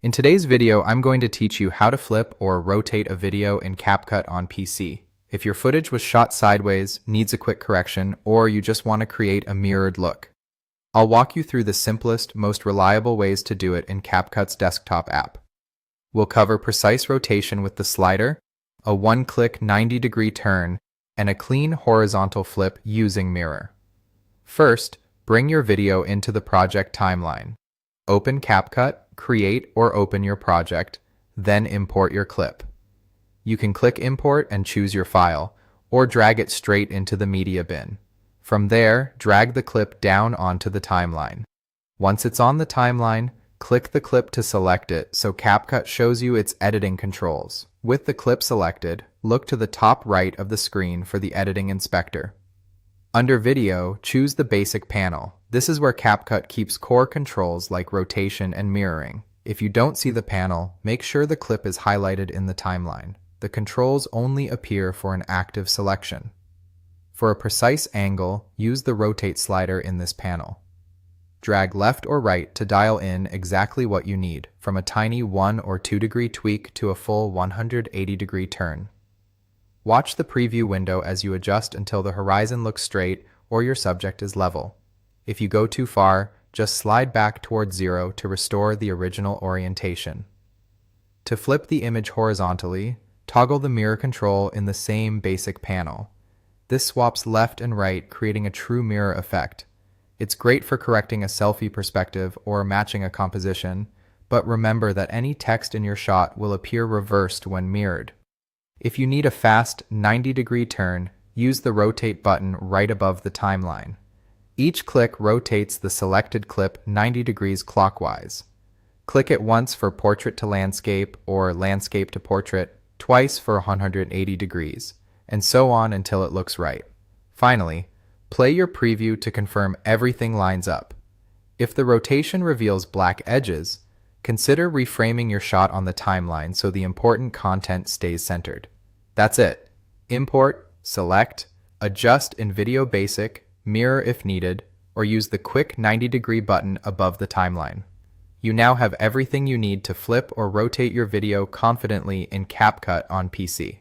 In today's video, I'm going to teach you how to flip or rotate a video in CapCut on PC. If your footage was shot sideways, needs a quick correction, or you just want to create a mirrored look, I'll walk you through the simplest, most reliable ways to do it in CapCut's desktop app. We'll cover precise rotation with the slider, a one-click 90-degree turn, and a clean horizontal flip using mirror. First, bring your video into the project timeline. Open CapCut, create or open your project, then import your clip. You can click Import and choose your file, or drag it straight into the media bin. From there, drag the clip down onto the timeline. Once it's on the timeline, click the clip to select it so CapCut shows you its editing controls. With the clip selected, look to the top right of the screen for the editing inspector. Under Video, choose the Basic panel. This is where CapCut keeps core controls like rotation and mirroring. If you don't see the panel, make sure the clip is highlighted in the timeline. The controls only appear for an active selection. For a precise angle, use the Rotate slider in this panel. Drag left or right to dial in exactly what you need, from a tiny 1 or 2 degree tweak to a full 180-degree turn. Watch the preview window as you adjust until the horizon looks straight or your subject is level. If you go too far, just slide back towards 0 to restore the original orientation. To flip the image horizontally, toggle the mirror control in the same basic panel. This swaps left and right, creating a true mirror effect. It's great for correcting a selfie perspective or matching a composition, but remember that any text in your shot will appear reversed when mirrored. If you need a fast 90-degree turn, use the Rotate button right above the timeline. Each click rotates the selected clip 90 degrees clockwise. Click it once for portrait to landscape or landscape to portrait, twice for 180 degrees, and so on until it looks right. Finally, play your preview to confirm everything lines up. If the rotation reveals black edges, consider reframing your shot on the timeline so the important content stays centered. That's it. Import, select, adjust in Video Basic, mirror if needed, or use the quick 90-degree button above the timeline. You now have everything you need to flip or rotate your video confidently in CapCut on PC.